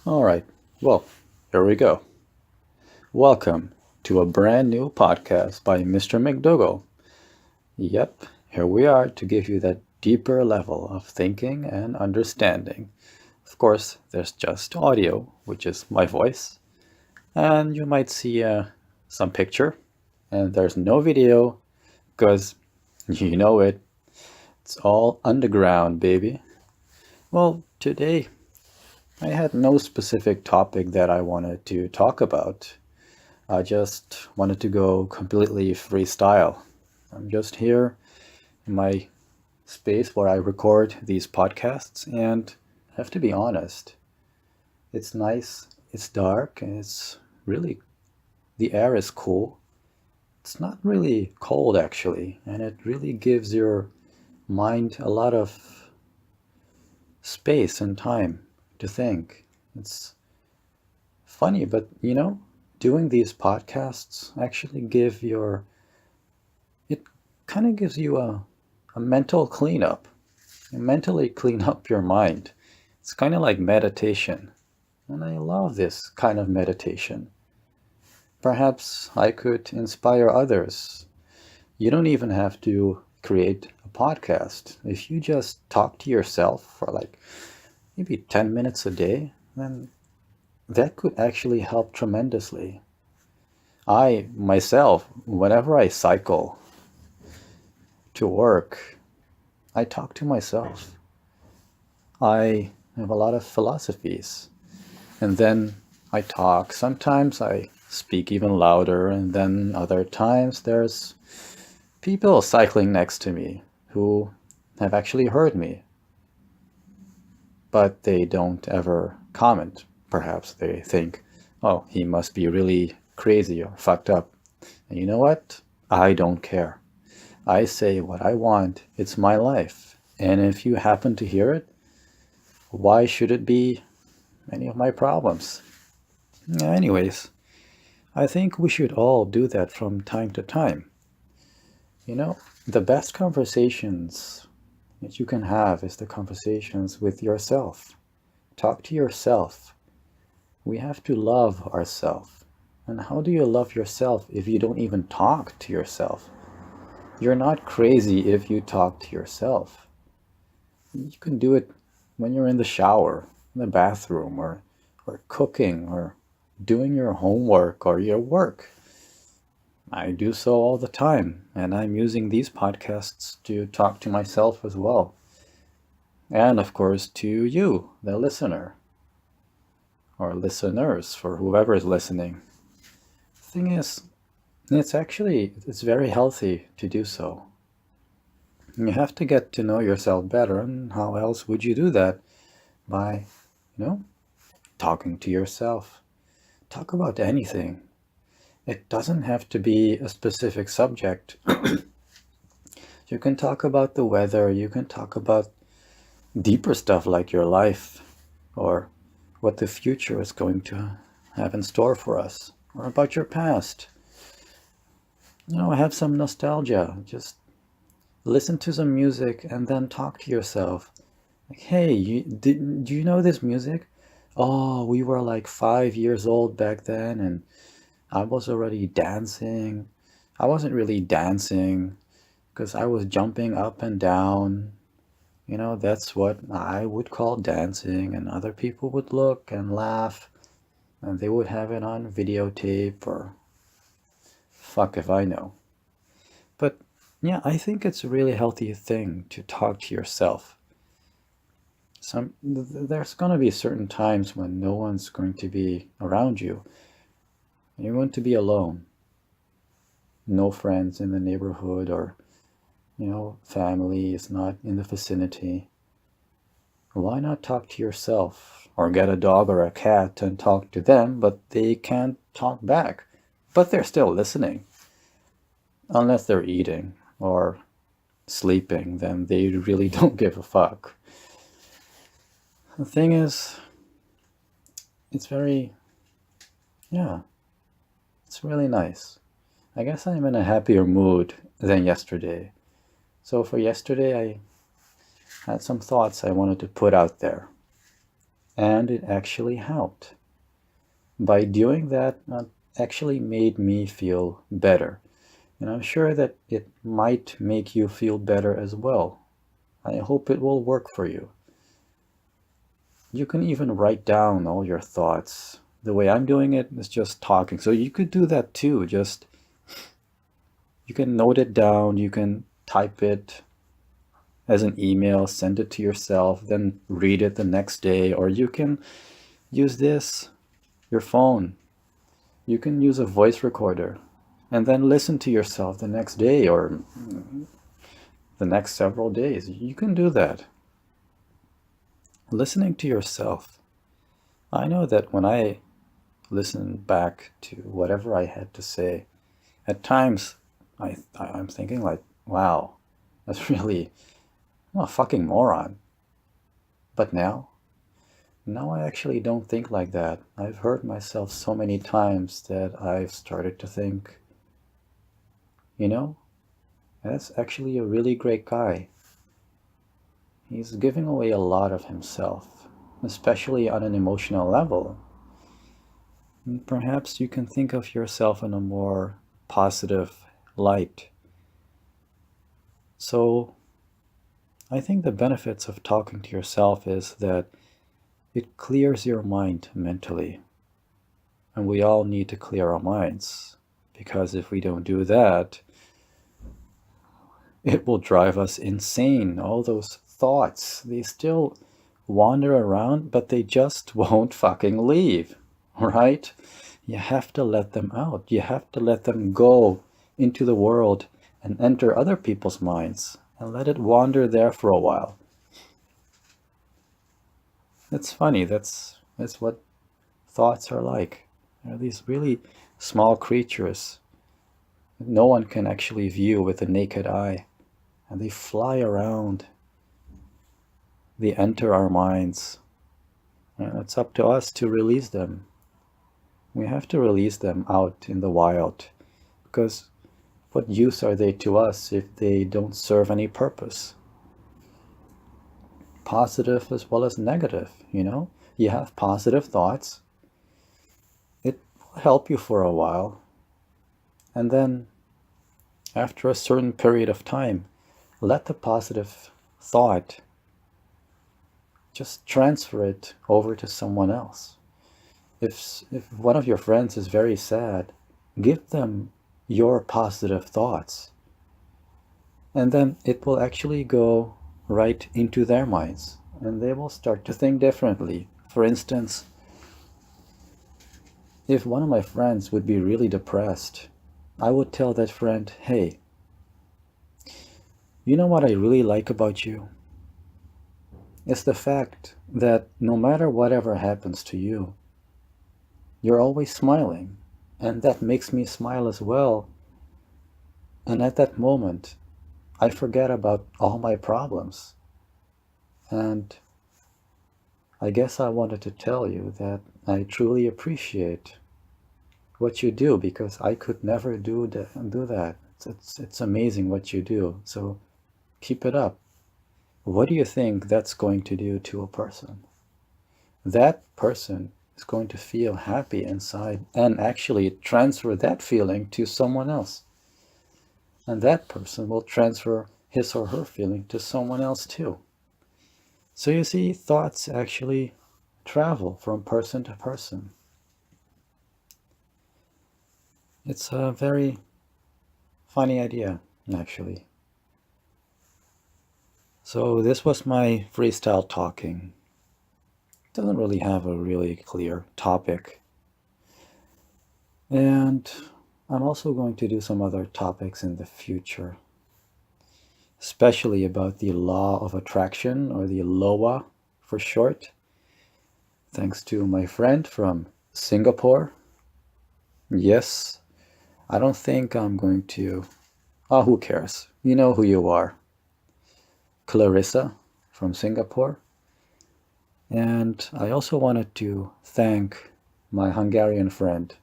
All right. Well, here we go. Welcome to a brand new podcast by Mr. McDougall. Yep, here we are to give you that deeper level of thinking and understanding. Of course, there's just audio, which is my voice, and you might see some picture, and there's no video because you know it. It's all underground, baby. Well, today I had no specific topic that I wanted to talk about. I just wanted to go completely freestyle. I'm just here in my space where I record these podcasts, and I have to be honest, it's nice, it's dark, and it's really, the air is cool. It's not really cold actually, and it really gives your mind a lot of space and time to think. It's funny, but doing these podcasts actually it kind of gives you a mental cleanup. You mentally clean up your mind. It's kind of like meditation. And I love this kind of meditation. Perhaps I could inspire others. You don't even have to create a podcast. If you just talk to yourself for like maybe 10 minutes a day, then that could actually help tremendously. I myself, whenever I cycle to work, I talk to myself. I have a lot of philosophies, and then I talk. Sometimes I speak even louder, and then other times there's people cycling next to me who have actually heard me, but they don't ever comment. Perhaps they think, oh, he must be really crazy or fucked up. And you know what? I don't care. I say what I want. It's my life. And if you happen to hear it, why should it be any of my problems? Anyways, I think we should all do that from time to time. The best conversations that you can have is the conversations with yourself. Talk to yourself. We have to love ourselves. And how do you love yourself if you don't even talk to yourself? You're not crazy if you talk to yourself. You can do it when you're in the shower, in the bathroom, or cooking, or doing your homework or your work. I do so all the time, and I'm using these podcasts to talk to myself as well. And of course to you, the listener, or listeners, for whoever is listening. The thing is, it's very healthy to do so. You have to get to know yourself better, and how else would you do that? By, talking to yourself. Talk about anything. It doesn't have to be a specific subject. You can talk about the weather, you can talk about deeper stuff like your life, or what the future is going to have in store for us, or about your past. Have some nostalgia. Just listen to some music and then talk to yourself. Like, hey, do you know this music? Oh, we were like 5 years old back then, and I was already dancing. I wasn't really dancing because I was jumping up and down. That's what I would call dancing, and other people would look and laugh, and they would have it on videotape, or fuck if I know. But yeah, I think it's a really healthy thing to talk to yourself. There's going to be certain times when no one's going to be around you. You're going to be alone. No friends in the neighborhood, or family is not in the vicinity. Why not talk to yourself, or get a dog or a cat and talk to them, but they can't talk back, but they're still listening. Unless they're eating or sleeping, then they really don't give a fuck. The thing is, it's really nice. I guess I'm in a happier mood than yesterday. So for yesterday, I had some thoughts I wanted to put out there. and it actually helped. By doing that, actually made me feel better. And I'm sure that it might make you feel better as well. I hope it will work for you. You can even write down all your thoughts. The way I'm doing it is just talking. So you could do that too. Just you can note it down, you can type it as an email, send it to yourself, then read it the next day, or you can use this, your phone. You can use a voice recorder and then listen to yourself the next day or the next several days. You can do that. Listening to yourself. I know that when I listen back to whatever I had to say, at times I'm thinking like, wow, that's really, I'm a fucking moron. But now I actually don't think like that. I've heard myself so many times that I've started to think, you know, that's actually a really great guy. He's giving away a lot of himself, especially on an emotional level. And perhaps you can think of yourself in a more positive light. So I think the benefits of talking to yourself is that it clears your mind mentally. And we all need to clear our minds, because if we don't do that, it will drive us insane. All those thoughts, they still wander around, but they just won't fucking leave, right? You have to let them out. You have to let them go into the world and enter other people's minds and let it wander there for a while. It's funny, that's what thoughts are like. They're these really small creatures that no one can actually view with the naked eye. And they fly around. They enter our minds. And it's up to us to release them. We have to release them out in the wild. Because what use are they to us if they don't serve any purpose? Positive as well as negative, you know? You have positive thoughts. It will help you for a while. And then, after a certain period of time, let the positive thought just transfer it over to someone else. If one of your friends is very sad, give them your positive thoughts. And then it will actually go right into their minds and they will start to think differently. For instance, if one of my friends would be really depressed, I would tell that friend, hey, you know what I really like about you? It's the fact that no matter whatever happens to you, you're always smiling. And that makes me smile as well. And at that moment, I forget about all my problems. And I guess I wanted to tell you that I truly appreciate what you do, because I could never do that. It's amazing what you do. So keep it up. What do you think that's going to do to a person? That person is going to feel happy inside and actually transfer that feeling to someone else. And that person will transfer his or her feeling to someone else too. So you see, thoughts actually travel from person to person. It's a very funny idea, actually. So this was my freestyle talking. It doesn't really have a really clear topic. And I'm also going to do some other topics in the future, especially about the law of attraction, or the LOA for short, thanks to my friend from Singapore. Yes, I don't think I'm going to... Oh, who cares? You know who you are. Clarissa from Singapore. And I also wanted to thank my Hungarian friend.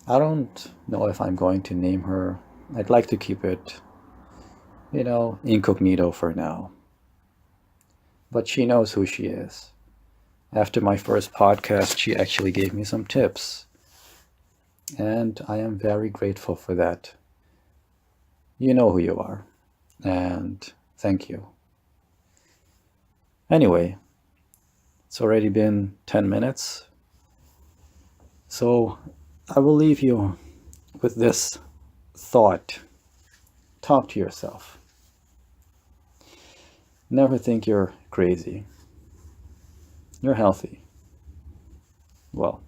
I don't know if I'm going to name her. I'd like to keep it, incognito for now. But she knows who she is. After my first podcast, she actually gave me some tips. And I am very grateful for that. You know who you are. And thank you. Anyway, it's already been 10 minutes. So I will leave you with this thought. Talk to yourself. Never think you're crazy. You're healthy. Well,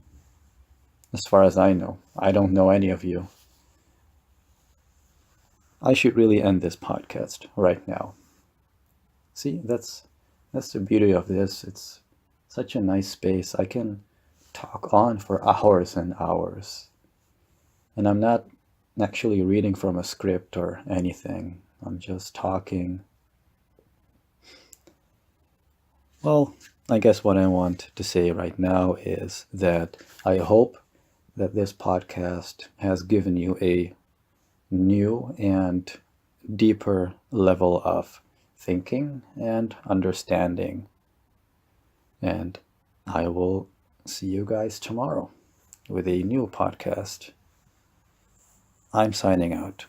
as far as I know, I don't know any of you. I should really end this podcast right now. See, that's the beauty of this. It's such a nice space. I can talk on for hours and hours. And I'm not actually reading from a script or anything. I'm just talking. Well, I guess what I want to say right now is that I hope that this podcast has given you a new and deeper level of thinking and understanding. And I will see you guys tomorrow with a new podcast. I'm signing out.